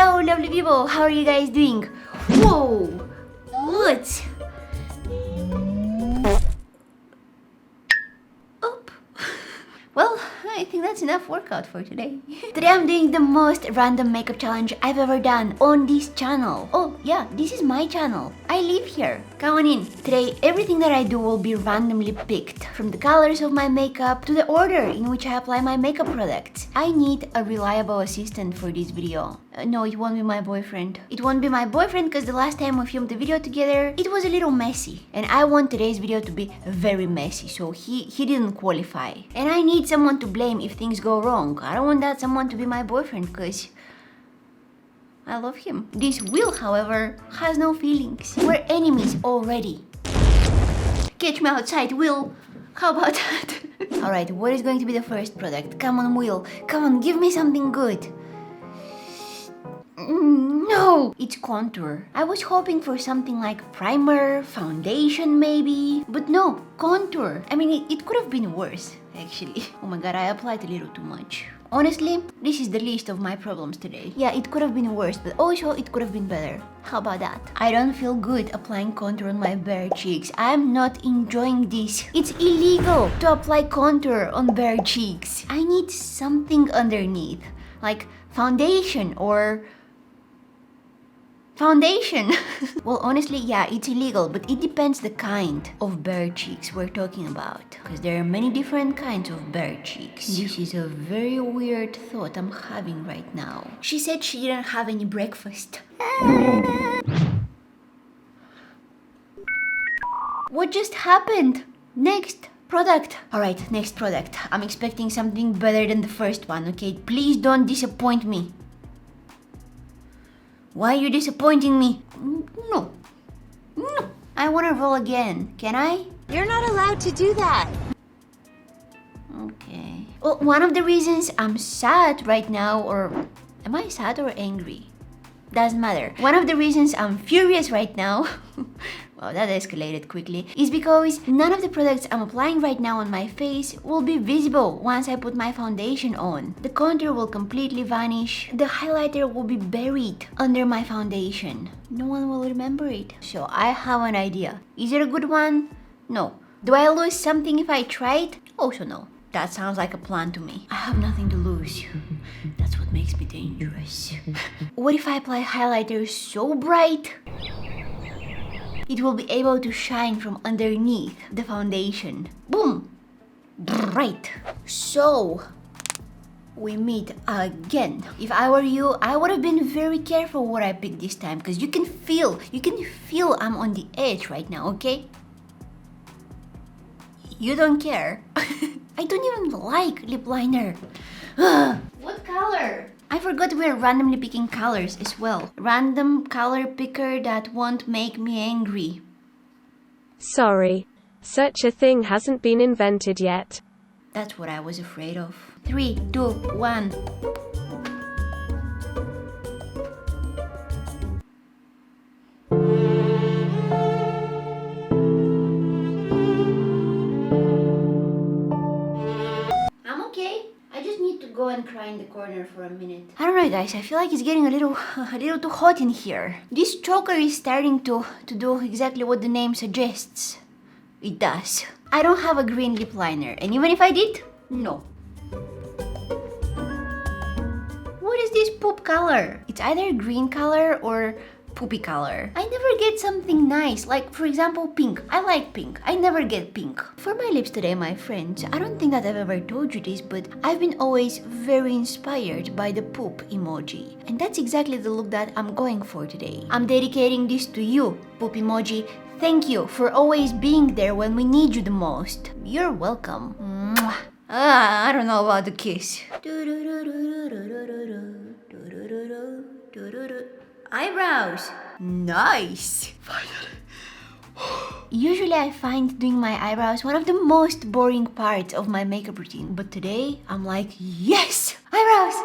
Hello, lovely people. How are you guys doing? Whoa! What? Oop. Well, I think that's enough workout for today. Today I'm doing the most random makeup challenge I've ever done on this channel. Oh yeah, this is my channel. I live here. Come on in. Today, everything that I do will be randomly picked. From the colors of my makeup to the order in which I apply my makeup products. I need a reliable assistant for this video. No, it won't be my boyfriend. It won't be my boyfriend because the last time we filmed the video together, it was a little messy. And I want today's video to be very messy, so he didn't qualify. And I need someone to blame if things go wrong. I don't want that someone to be my boyfriend because I love him. This Will, however, has no feelings. We're enemies already. Catch me outside, Will. How about that? Alright, what is going to be the first product? Come on, Will. Come on, give me something good. No! It's contour. I was hoping for something like primer, foundation maybe. But no, contour. I mean, it could have been worse, actually. Oh my god, I applied a little too much. Honestly, this is the least of my problems today. Yeah, it could have been worse, but also it could have been better. How about that? I don't feel good applying contour on my bare cheeks. I'm not enjoying this. It's illegal to apply contour on bare cheeks. I need something underneath, like foundation or... foundation. Well, honestly, yeah, it's illegal, but it depends the kind of bare cheeks we're talking about. Because there are many different kinds of bare cheeks. This is a very weird thought I'm having right now. She said she didn't have any breakfast. What just happened? Next product. Alright, next product. I'm expecting something better than the first one, okay? Please don't disappoint me. Why are you disappointing me? No. No. I want to roll again. Can I? You're not allowed to do that. Okay. Well, one of the reasons I'm sad right now, or am I sad or angry? Doesn't matter. One of the reasons I'm furious right now, wow, that escalated quickly, is because none of the products I'm applying right now on my face will be visible once I put my foundation on. The contour will completely vanish. The highlighter will be buried under my foundation. No one will remember it. So I have an idea. Is it a good one? No. Do I lose something if I try it? Also no. That sounds like a plan to me. I have nothing to lose. That's what makes me dangerous. What if I apply highlighter so bright? It will be able to shine from underneath the foundation. Boom! Bright. So, we meet again. If I were you, I would have been very careful what I picked this time because you can feel I'm on the edge right now, okay? You don't care. I don't even like lip liner. What color? I forgot we're randomly picking colors as well. Random color picker that won't make me angry. Sorry. Such a thing hasn't been invented yet. That's what I was afraid of. 3, 2, 1. Go and cry in the corner for a minute. I don't know, guys. I feel like it's getting a little too hot in here. This choker is starting to do exactly what the name suggests. It does. I don't have a green lip liner, and even if I did, no. What is this poop color? It's either green color or poopy color. I never get something nice, like for example pink. I like pink. I never get pink. For my lips today, my friends, I don't think that I've ever told you this, but I've been always very inspired by the poop emoji. And that's exactly the look that I'm going for today. I'm dedicating this to you, poop emoji. Thank you for always being there when we need you the most. You're welcome. Mwah. I don't know about the kiss. Eyebrows. Nice. Finally. Usually I find doing my eyebrows one of the most boring parts of my makeup routine, but today I'm like, yes! Eyebrows!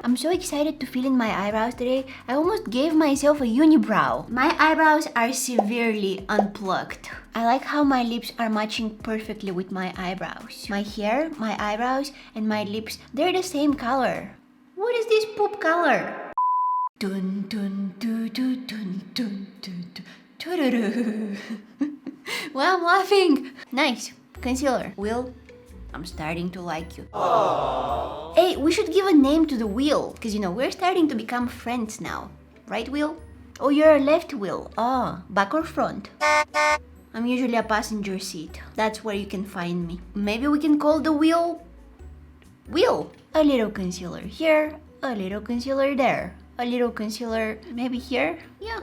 I'm so excited to fill in my eyebrows today, I almost gave myself a unibrow. My eyebrows are severely unplugged. I like how my lips are matching perfectly with my eyebrows. My hair, my eyebrows, and my lips, they're the same color. What is this poop color? Dun dun dun dun dun dun dun dun. Why I'm laughing? Nice concealer. Will, I'm starting to like you. Aww. Hey, we should give a name to the wheel, because you know we're starting to become friends now, right, Will? Oh, you're a left wheel. Oh, back or front? I'm usually a passenger seat. That's where you can find me. Maybe we can call the wheel Will. A little concealer here, a little concealer there, a little concealer maybe here. Yeah.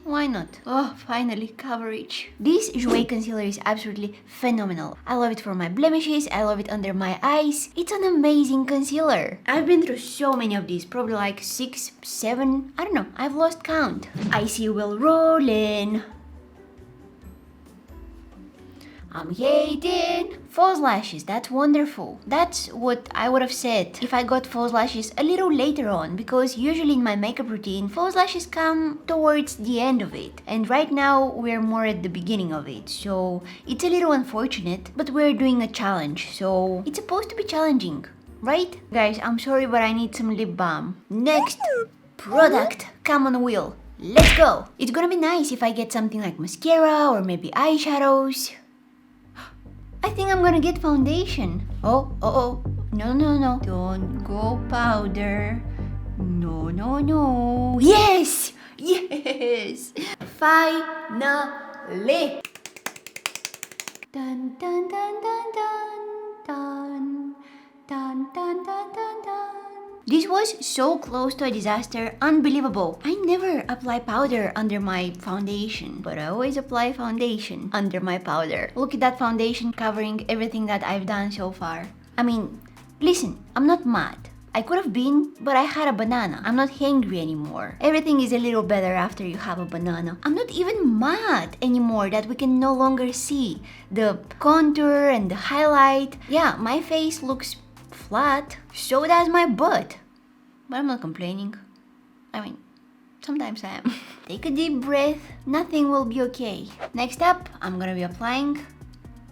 Why not? Oh, finally, coverage. This Yayy concealer is absolutely phenomenal. I love it for my blemishes, I love it under my eyes. It's an amazing concealer. I've been through so many of these, probably like 6, 7, I don't know, I've lost count. I see Will rolling. I'm hating false lashes. That's wonderful. That's what I would have said if I got false lashes a little later on, because usually in my makeup routine, false lashes come towards the end of it. And right now we're more at the beginning of it. So it's a little unfortunate, but we're doing a challenge. So it's supposed to be challenging, right? Guys, I'm sorry, but I need some lip balm. Next product, come on wheel. Let's go. It's gonna be nice if I get something like mascara or maybe eyeshadows. I think I'm gonna get foundation. Oh. No. Don't go powder. No. Yes! Finally! Dun dun dun dun dun dun dun dun. This was so close to a disaster, unbelievable. I never apply powder under my foundation, but I always apply foundation under my powder. Look at that foundation covering everything that I've done so far. I mean, listen, I'm not mad. I could have been, but I had a banana. I'm not hangry anymore. Everything is a little better after you have a banana. I'm not even mad anymore that we can no longer see the contour and the highlight. Yeah, my face looks flat, so does my butt. But I'm not complaining. I mean, sometimes I am. Take a deep breath, nothing will be okay. Next up, I'm gonna be applying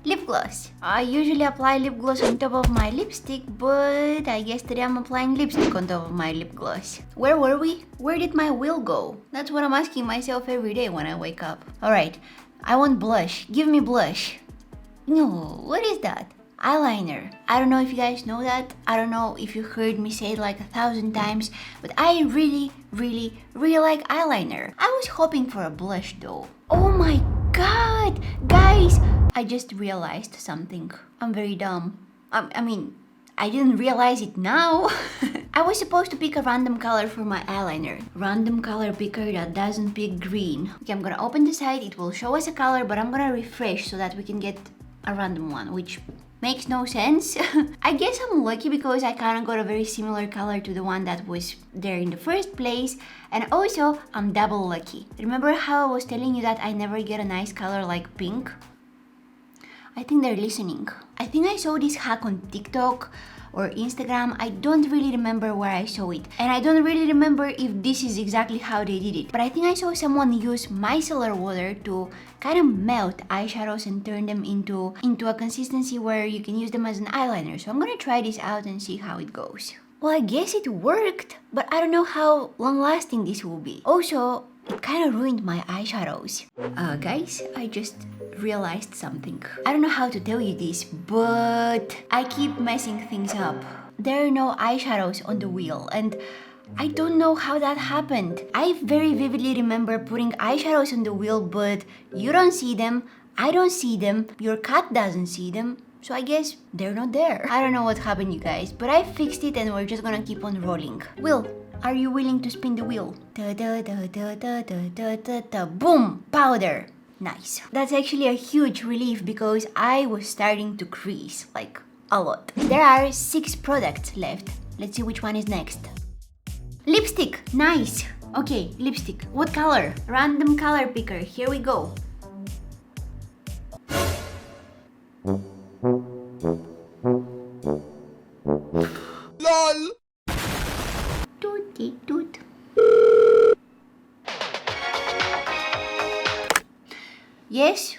lip gloss. I usually apply lip gloss on top of my lipstick, but I guess today I'm applying lipstick on top of my lip gloss. Where were we? Where did my will go? That's what I'm asking myself every day when I wake up. Alright, I want blush. Give me blush. No, what is that? Eyeliner. I don't know if you guys know that. I don't know if you heard me say it like 1,000 times, but I really like eyeliner. I was hoping for a blush though. Oh my god! Guys, I just realized something. I'm very dumb. I mean, I didn't realize it now. I was supposed to pick a random color for my eyeliner. Random color picker that doesn't pick green. Okay, I'm gonna open the site. It will show us a color, but I'm gonna refresh so that we can get a random one, which makes no sense. I guess I'm lucky because I kind of got a very similar color to the one that was there in the first place, and also I'm double lucky. Remember how I was telling you that I never get a nice color like pink? I think they're listening. I think I saw this hack on TikTok or Instagram. I don't really remember where I saw it, and I don't really remember if this is exactly how they did it, but I think I saw someone use micellar water to kind of melt eyeshadows and turn them into a consistency where you can use them as an eyeliner. So I'm gonna try this out and see how it goes. Well, I guess it worked, but I don't know how long lasting this will be. Also, it kind of ruined my eyeshadows. Guys, I just realized something. I don't know how to tell you this, but I keep messing things up. There are no eyeshadows on the wheel, and I don't know how that happened. I very vividly remember putting eyeshadows on the wheel, but you don't see them, I don't see them, your cat doesn't see them, so I guess they're not there. I don't know what happened, you guys, but I fixed it and we're just gonna keep on rolling. Will, are you willing to spin the wheel? Boom! Powder! Nice. That's actually a huge relief because I was starting to crease, like a lot. There are 6 products left. Let's see which one is next. Lipstick! Nice! Okay, lipstick. What color? Random color picker. Here we go. LOL! Toot. Yes?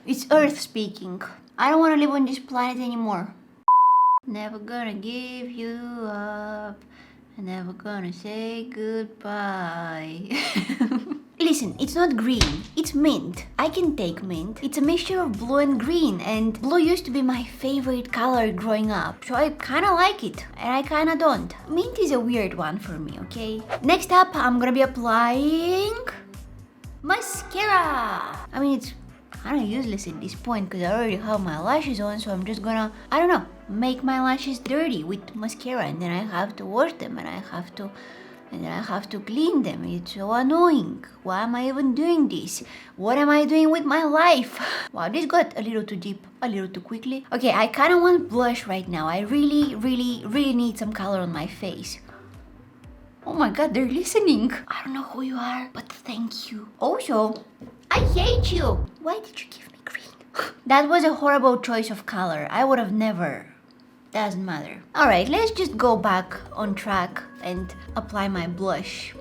It's Earth speaking. I don't want to live on this planet anymore. Never gonna give you up. And then we're gonna say goodbye. Listen, it's not green, it's mint. I can take mint. It's a mixture of blue and green, and blue used to be my favorite color growing up, so I kinda like it, and I kinda don't. Mint is a weird one for me, okay? Next up, I'm gonna be applying mascara. I mean, it's kinda useless at this point because I already have my lashes on, so I'm just gonna, I don't know, make my lashes dirty with mascara, and then I have to wash them, and then I have to clean them. It's so annoying. Why am I even doing this? What am I doing with my life? Wow, this got a little too deep, a little too quickly. Okay, I kind of want blush right now. I really need some color on my face. Oh my god, they're listening. I don't know who you are, but thank you. Also, I hate you. Why did you give me green? That was a horrible choice of color. I would have never. Doesn't matter. Alright, let's just go back on track and apply my blush.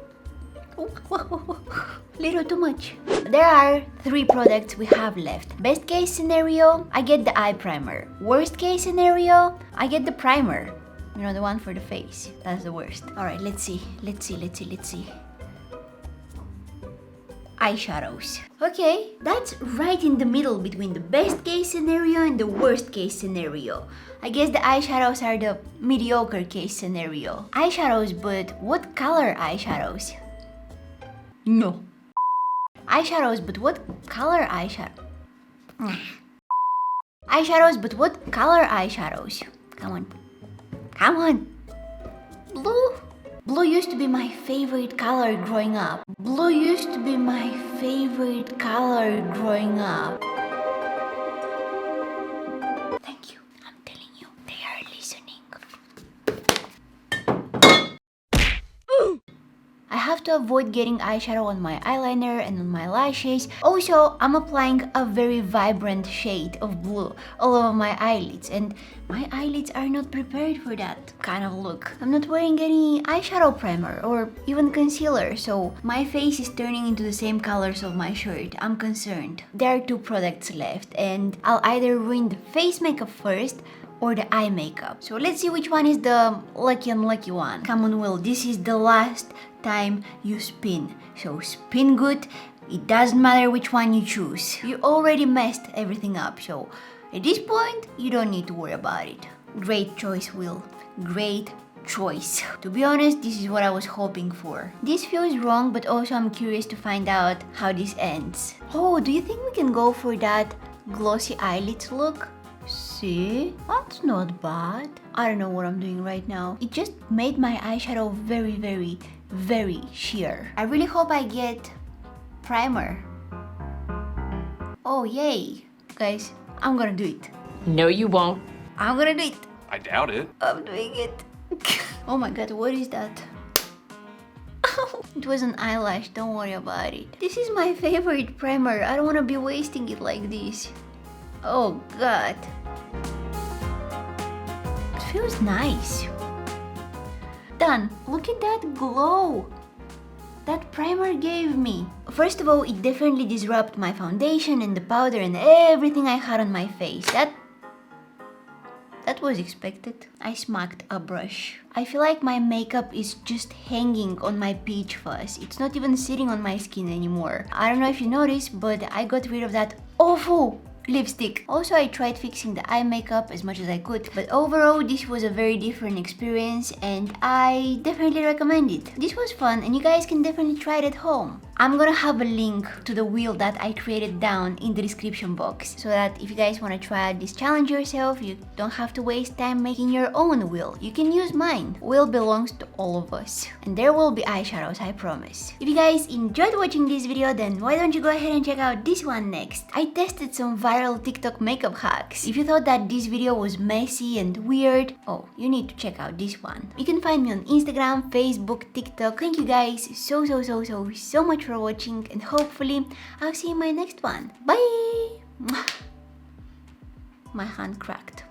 Little too much. There are 3 products we have left. Best case scenario, I get the eye primer. Worst case scenario, I get the primer. You know, the one for the face. That's the worst. Alright, let's see. Eyeshadows. Okay, that's right in the middle between the best case scenario and the worst case scenario. I guess the eyeshadows are the mediocre case scenario. Eyeshadows, but what color eyeshadows? No. Eyeshadows, but what color eyeshadow? Eyeshadows, but what color eyeshadows? Come on. Blue? Blue used to be my favorite color growing up. Blue used to be my favorite color growing up. Thank you. I'm telling you, they are listening. I have to avoid getting eyeshadow on my eyeliner and on my lashes. Also, I'm applying a very vibrant shade of blue all over my eyelids, and my eyelids are not prepared for that kind of look. I'm not wearing any eyeshadow primer or even concealer, so my face is turning into the same colors of my shirt. I'm concerned. There are 2 products left, and I'll either ruin the face makeup first or the eye makeup. So let's see which one is the unlucky one. Come on, Will, this is the last time you spin. So spin good. It doesn't matter which one you choose. You already messed everything up, so at this point, you don't need to worry about it. Great choice, Will. Great choice. To be honest, this is what I was hoping for. This feels wrong, but also I'm curious to find out how this ends. Oh, do you think we can go for that glossy eyelids look? See? That's not bad. I don't know what I'm doing right now. It just made my eyeshadow very sheer. I really hope I get primer. Oh, yay. Guys, I'm gonna do it. No, you won't. I'm gonna do it. I doubt it. I'm doing it. Oh my god, what is that? It was an eyelash, don't worry about it. This is my favorite primer. I don't want to be wasting it like this. Oh god. It feels nice. Done. Look at that glow that primer gave me. First of all, it definitely disrupted my foundation and the powder and everything I had on my face. That was expected. I smacked a brush. I feel like my makeup is just hanging on my peach fuzz. It's not even sitting on my skin anymore. I don't know if you noticed, but I got rid of that awful lipstick. Also, I tried fixing the eye makeup as much as I could, but overall this was a very different experience and I definitely recommend it. This was fun and you guys can definitely try it at home. I'm gonna have a link to the wheel that I created down in the description box, so that if you guys want to try out this challenge yourself, you don't have to waste time making your own wheel. You can use mine. Wheel belongs to all of us. And there will be eyeshadows, I promise. If you guys enjoyed watching this video, then why don't you go ahead and check out this one next. I tested some viral TikTok makeup hacks. If you thought that this video was messy and weird, oh, you need to check out this one. You can find me on Instagram, Facebook, TikTok. Thank you guys so much for watching, and hopefully I'll see you in my next one. Bye! My hand cracked.